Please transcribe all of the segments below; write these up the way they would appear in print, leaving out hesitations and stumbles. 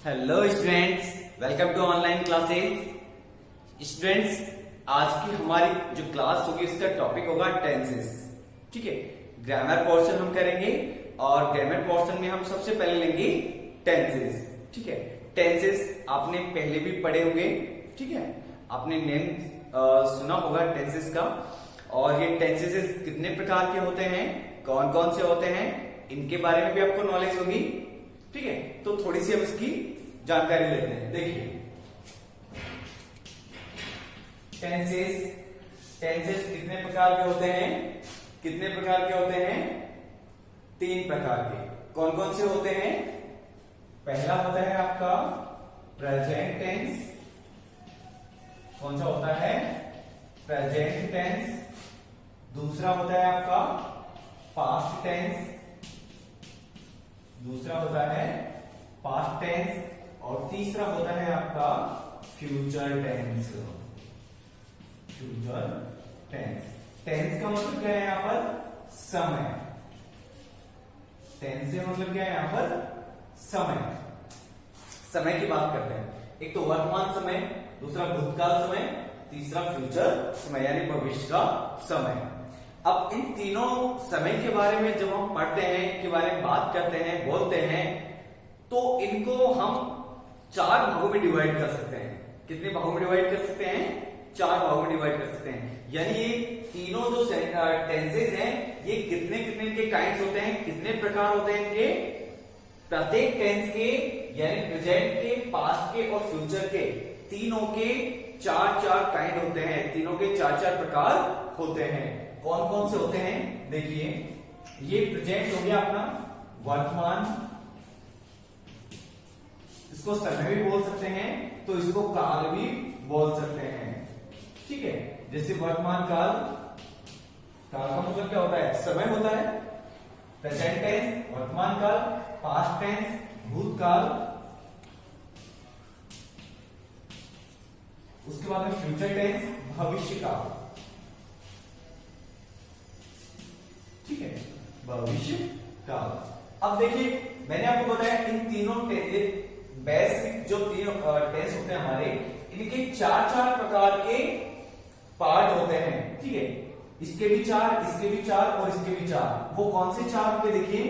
Hello students, welcome to online classes. Students, आज की हमारी जो क्लास होगी उसका टॉपिक होगा टेंसेस। ठीक है, ग्रामर पोर्शन हम करेंगे और ग्रामर पोर्शन में हम सबसे पहले लेंगे टेंसेस। ठीक है, टेंसेस आपने पहले भी पढ़े होंगे। ठीक है, आपने नेम सुना होगा टेंसेस का। और ये टेंसेस कितने प्रकार के होते हैं, कौन कौन से होते हैं, इनके बारे में भी आपको नॉलेज होगी। ठीक है, तो थोड़ी सी हम इसकी जानकारी लेते हैं। देखिए, टेंसेस कितने प्रकार के होते हैं? कितने प्रकार के होते हैं? 3 प्रकार के। कौन कौन से होते हैं? पहला होता है आपका प्रेजेंट टेंस। कौन सा होता है? Present tense. दूसरा होता है आपका पास्ट टेंस। दूसरा होता है पास्ट टेंस और तीसरा होता है आपका future tense. Future tense. Tense का मतलब क्या है यहां पर? समय। टेंस से मतलब क्या है यहां पर? समय। समय की बात करते हैं। एक तो वर्तमान समय, दूसरा भूतकाल समय, तीसरा फ्यूचर समय यानी भविष्य का समय। अब इन तीनों समय के बारे में जब हम पढ़ते हैं, इनके बारे में बात करते हैं, बोलते हैं, तो इनको हम 4 भागों में डिवाइड कर सकते हैं। कितने भागों में डिवाइड कर सकते हैं? 4 भागों में डिवाइड कर सकते हैं। यानी ये तीनों जो टेंसेज हैं, ये कितने कितने इनके काइंड्स होते हैं, कितने प्रकार होते हैं इनके? प्रत्येक टेंस के यानी प्रेजेंट के, पास्ट के और फ्यूचर के तीनों के 4 काइंड होते हैं। तीनों के 4 प्रकार होते हैं। कौन कौन से होते हैं? देखिए, ये प्रेजेंट हो गया अपना वर्तमान, इसको समय भी बोल सकते हैं, तो इसको काल भी बोल सकते हैं। ठीक है, जैसे वर्तमान काल, काल का मतलब क्या होता है? समय होता है। प्रेजेंट टेंस वर्तमान काल, पास्ट टेंस भूतकाल, उसके बाद में फ्यूचर टेंस भविष्य काल। ठीक है, भविष्य काल। अब देखिए, मैंने आपको बताया इन तीनों बेसिक जो तीनों टेंस होते हैं हमारे, इनके 4 प्रकार के पार्ट होते हैं। ठीक है, इसके भी 4, इसके भी 4 और इसके भी 4। वो कौन से 4 होंगे? देखिए,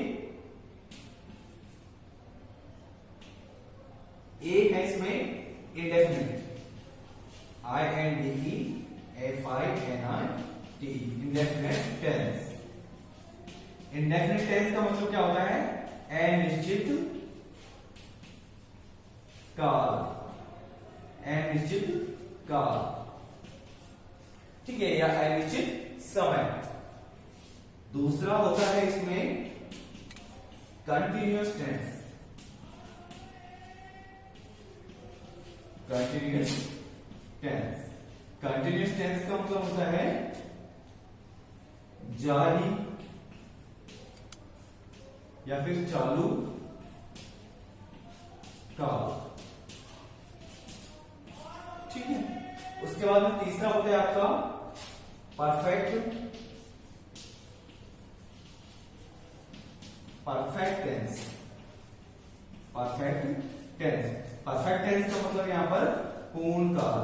एक है इसमें indefinite, INDEFINIT, indefinite tense. Indefinite tense का मतलब क्या होता है? अनिश्चित काल। अनिश्चित काल, ठीक है, या अनिश्चित समय। दूसरा होता है इसमें continuous tense. Continuous tense. Continuous tense का मतलब होता है जारी या फिर चालू काल। ठीक है, उसके बाद में तीसरा होता है आपका perfect tense. Perfect tense. Perfect tense का मतलब यहां पर पूर्ण काल।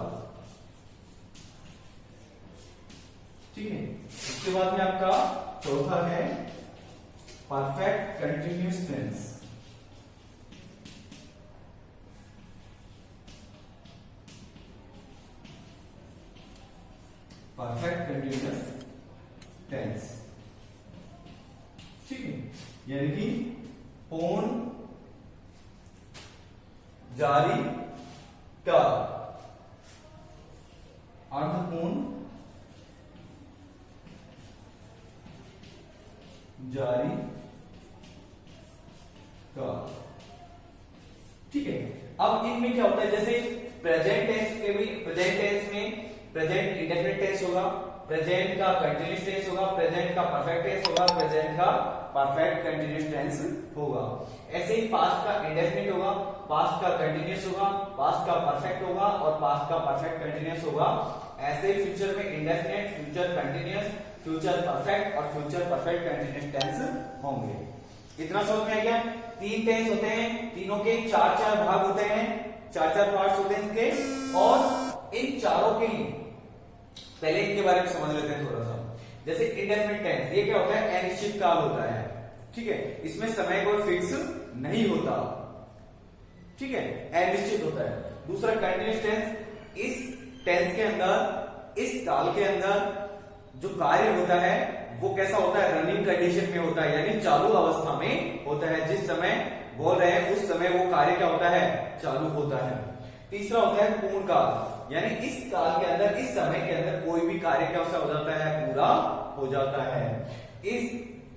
ठीक है, उसके बाद में आपका चौथा है perfect continuous tense. Perfect continuous tense. ठीक है, यानी कि पूर्ण जारी काल, अर्धपूर्ण जारी काल। ठीक है, अब इनमें क्या होता है? जैसे प्रेजेंट टेंस के भी, प्रेजेंट टेंस में प्रेजेंट इंडेफिनिट टेंस होगा, प्रेजेंट का कंटिन्यूअस टेंस होगा, प्रेजेंट का परफेक्ट टेंस होगा, प्रेजेंट का परफेक्ट कंटिन्यूअस टेंस होगा। ऐसे ही पास्ट का इंडेफिनिट होगा, पास्ट का कंटिन्यूअस होगा, पास्ट का परफेक्ट होगा और पास्ट का परफेक्ट कंटिन्यूअस होगा। ऐसे फ्यूचर में indefinite, future continuous, future perfect और फ्यूचर परफेक्ट कंटिन्यूअस टेंस होंगे। इतना समझ में आ गया? 3 टेंस होते हैं, तीनों के 4-4 भाग होते हैं, 4-4 पार्ट्स होते हैं इसके, और इन चारों के पहले इनके बारे में समझ लेते हैं थोड़ा सा। जैसे इंडेफिनिट टेंस, ये क्या होता है? अनिश्चित काल होता है, ठीक है, इसमें समय कोई फिक्स नहीं होता, ठीक है, अनिश्चित होता है। दूसरा कंटिन्यूअस टेंस, इस टेंस के अंदर, इस काल के अंदर जो कार्य होता है वो कैसा होता है? रनिंग कंडीशन में होता है, यानी चालू अवस्था में होता है। जिस समय बोल रहे हैं उस समय वो कार्य क्या होता है? चालू होता है। तीसरा होता है पूर्ण काल, यानी इस काल के अंदर, इस समय के अंदर कोई भी कार्य क्या हो जाता है? पूरा हो जाता है। इस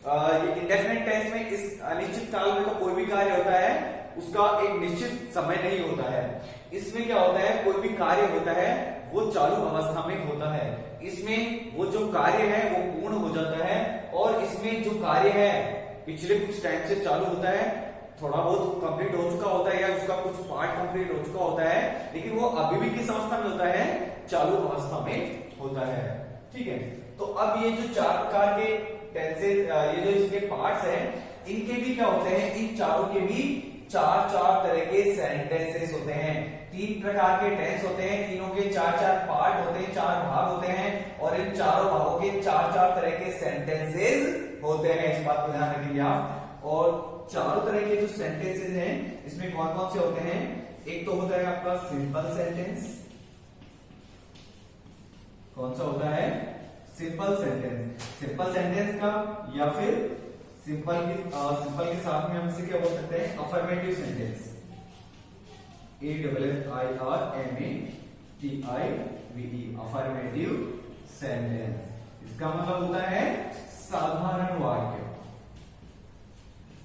इंडेफिनिट टेंस में, इस अनिश्चित काल में तो कोई भी कार्य होता है, उसका एक निश्चित समय नहीं होता है। इसमें क्या होता है? कोई भी कार्य होता है वो चालू अवस्था में होता है, इसमें वो जो कार्य है वो पूर्ण हो जाता है, और इसमें जो कार्य है पिछले कुछ टाइम से चालू होता है, थोड़ा बहुत कंप्लीट हो चुका होता है या उसका कुछ पार्ट कंप्लीट हो चुका होता है, लेकिन वो अभी भी किस अवस्था में होता है? चालू अवस्था में होता है, ठीक है। तो अब ये जो 4 प्रकार के टेंसेस, ये जो इसके पार्ट्स हैं, इनके भी क्या होते हैं? इन चारों के भी 4-4 तरह के सेंटेंसेस होते हैं। 3 प्रकार के टेंस होते हैं, तीनों के 4-4 पार्ट होते हैं, 4 भाग होते हैं, और इन चारों भागों के 4-4 तरह के सेंटेंसेस होते हैं। इस बात को ध्यान रखिए आप। और चारों तरह के जो सेंटेंसेस हैं, इसमें कौन कौन से होते हैं? एक तो होता है आपका सिंपल सेंटेंस। कौन सा होता है? Simple sentence. सिंपल सेंटेंस का, या फिर सिंपल के साथ में हम इसे क्या बोल सकते हैं? Affirmative sentence. AFFIRMATIVE, affirmative sentence. इसका मतलब होता है साधारण वाक्य।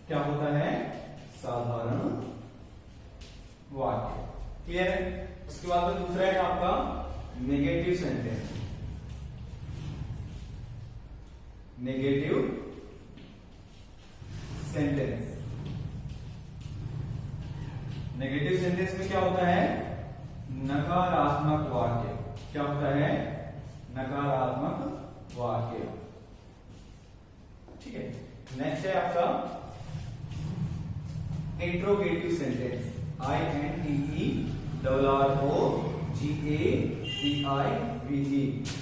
क्या होता है? साधारण वाक्य। क्लियर है? उसके बाद में दूसरा है आपका negative sentence. Negative sentence. Negative sentence में क्या होता है? नकारात्मक वाक्य। क्या होता है? नकारात्मक वाक्य, ठीक है। नेक्स्ट है आपका interrogative sentence. INTERROGATIVE,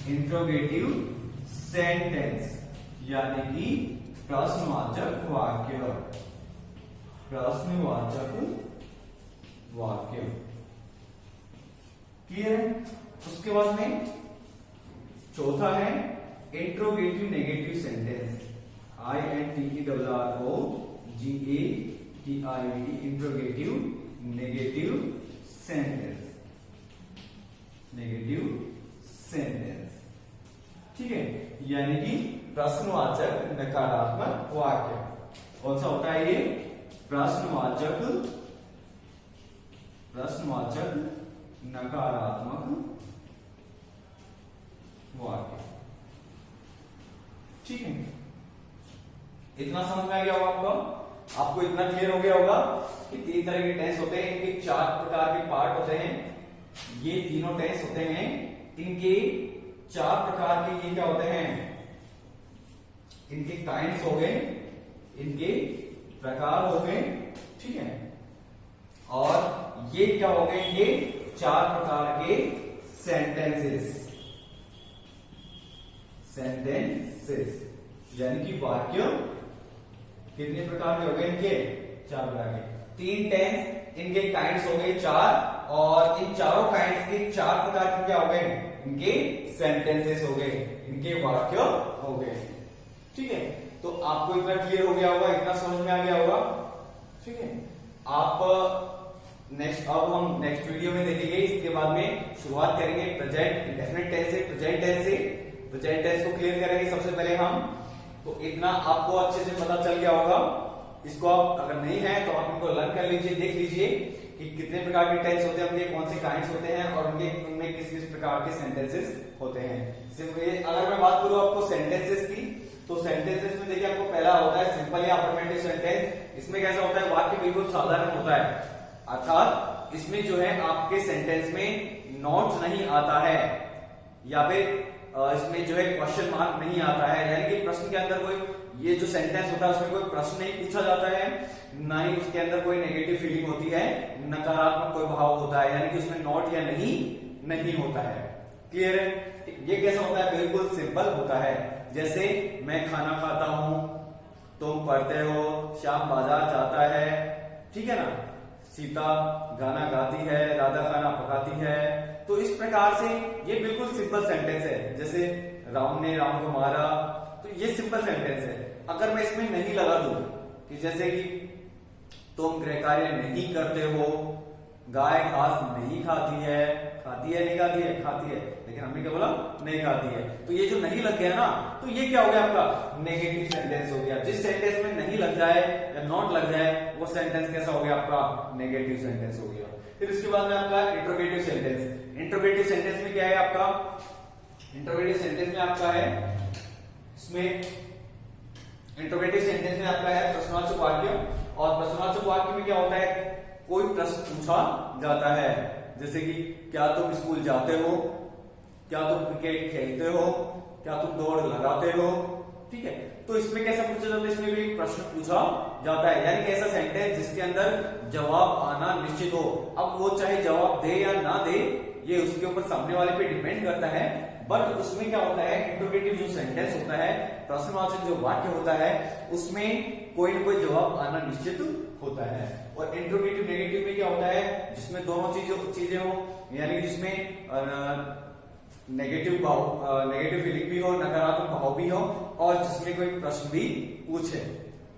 interrogative sentence, यानी कि प्रश्नवाचक वाक्य। प्रश्नवाचक वाक्य, क्लियर है? उसके बाद में चौथा है interrogative negative sentence. INTERROGATIVE, interrogative negative sentence. Negative sentence, ठीक है, यानी कि प्रश्नवाचक नकारात्मक वाक्य। कौन सा होता है ये? प्रश्नवाचक नकारात्मक वाक्य, ठीक है। इतना समझ में आ गया होगा आपको? आपको इतना क्लियर हो गया होगा कि 3 तरह के टेंस होते हैं, इनके 4 प्रकार के पार्ट होते हैं। ये तीनों टेंस होते हैं, इनके 4 प्रकार के ये क्या होते हैं? इनके काइंड्स हो गए, इनके प्रकार हो गए, ठीक है। और ये क्या हो गए? ये 4 प्रकार के सेंटेंसेस। सेंटेंसेस यानी कि वाक्य कितने प्रकार के हो गए? इनके 4 प्रकार के। 3 टेंस, इनके काइंड्स हो गए 4, और इन चारों काइंड्स के 4 प्रकार के क्या हो गए? इनके सेंटेंसेस हो गए, इनके वाक्य हो गए, ठीक है। तो आपको इतना क्लियर हो गया होगा, इतना समझ में आ गया होगा, ठीक है। अब हम नेक्स्ट वीडियो में देखेंगे। इसके बाद में शुरुआत करेंगे प्रेजेंट इंडेफिनिट टेंस से, प्रेजेंट टेंस से। प्रेजेंट टेंस को क्लियर करेंगे सबसे पहले हम। तो इतना आपको अच्छे से पता चल गया होगा। इसको आप अगर नहीं है तो आप इनको लर्न कर लीजिए, देख लीजिए कि कितने प्रकार के टेंस होते हैं, उनके कौन से काइंड्स होते हैं, और उनमें किस किस प्रकार के सेंटेंसेस होते हैं। सिर्फ अगर मैं बात करूं आपको सेंटेंसेस की, तो सेंटेंसेस में देखिए आपको पहला होता है सिंपल या अफर्मेटिव सेंटेंस। इसमें कैसा होता है? वाक्य बिल्कुल साधारण होता है, अर्थात इसमें जो है आपके सेंटेंस में नॉट नहीं आता है, या फिर इसमें जो है क्वेश्चन मार्क नहीं आता है, यानी कि प्रश्न के अंदर कोई ये जो सेंटेंस होता है उसमें कोई प्रश्न नहीं पूछा जाता है, ना ही उसके अंदर कोई नेगेटिव फीलिंग होती है, नकारात्मक कोई भाव होता है, यानी कि उसमें नॉट या नहीं होता है। क्लियर है? ये कैसा होता है? बिल्कुल सिंपल होता है। जैसे मैं खाना खाता हूं, तुम पढ़ते हो, श्याम बाजार जाता है, ठीक है ना, सीता गाना गाती है, राधा खाना पकाती है। तो इस प्रकार से ये बिल्कुल सिंपल सेंटेंस है। जैसे राम ने राम को मारा, तो ये सिंपल सेंटेंस है। अगर मैं इसमें नहीं लगा दूं कि जैसे कि तुम गृह कार्य नहीं करते हो, गाय घास नहीं खाती है नहीं खाती है, खाती है, लेकिन हमने क्या बोला? नहीं खाती है। तो ये जो नहीं लग गया ना, तो ये क्या हो गया? आपका नेगेटिव सेंटेंस हो गया। जिस सेंटेंस में नहीं लग जाए या नॉट लग जाए, वो सेंटेंस कैसा हो गया? आपका नेगेटिव सेंटेंस हो गया। फिर उसके बाद में आपका इंट्रोगेटिव सेंटेंस। इंट्रोगेटिव सेंटेंस में क्या है आपका? इंट्रोगेटिव सेंटेंस में आपका है, इसमें इंट्रोगेटिव सेंटेंस में आपका है प्रश्नवाचक वाक्य। और प्रश्नवाचक वाक्य में क्या होता है? कोई प्रश्न पूछा जाता है, जैसे कि क्या तुम स्कूल जाते हो, क्या तुम क्रिकेट खेलते हो, क्या तुम दौड़ लगाते हो, ठीक है। तो इसमें कैसा पूछा जाता है? इसमें भी एक प्रश्न पूछा जाता है, यानी कि ऐसा सेंटेंस जिसके अंदर जवाब आना निश्चित हो। अब वो चाहे जवाब दे या ना दे, ये उसके ऊपर सामने वाले पे डिपेंड करता है। बट उसमें क्या होता है? इंट्रोगेटिव जो सेंटेंस होता है, प्रश्नवाचक जो वाक्य होता है, उसमें कोई ना कोई जवाब आना निश्चित होता है। और इंट्रोगेटिव नेगेटिव में क्या होता है? जिसमें दोनों चीजें हो, यानी कि जिसमें नेगेटिव फीलिंग भी हो, नकारात्मक भाव भी हो, और जिसमें कोई प्रश्न भी पूछे,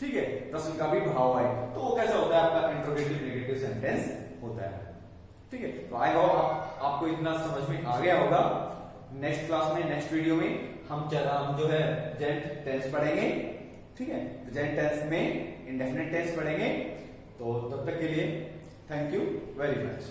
ठीक है, प्रश्न का भी भाव आए, तो वो कैसा होता है? आपका इंट्रोगेटिव नेगेटिव सेंटेंस होता है। ठीक है, तो आई होप आपको इतना समझ में आ गया होगा। नेक्स्ट क्लास में, नेक्स्ट वीडियो में हम जो है प्रेजेंट टेंस पढ़ेंगे, ठीक है, प्रेजेंट टेंस में इंडेफिनिट टेंस पढ़ेंगे। तो तब तक के लिए थैंक यू वेरी मच।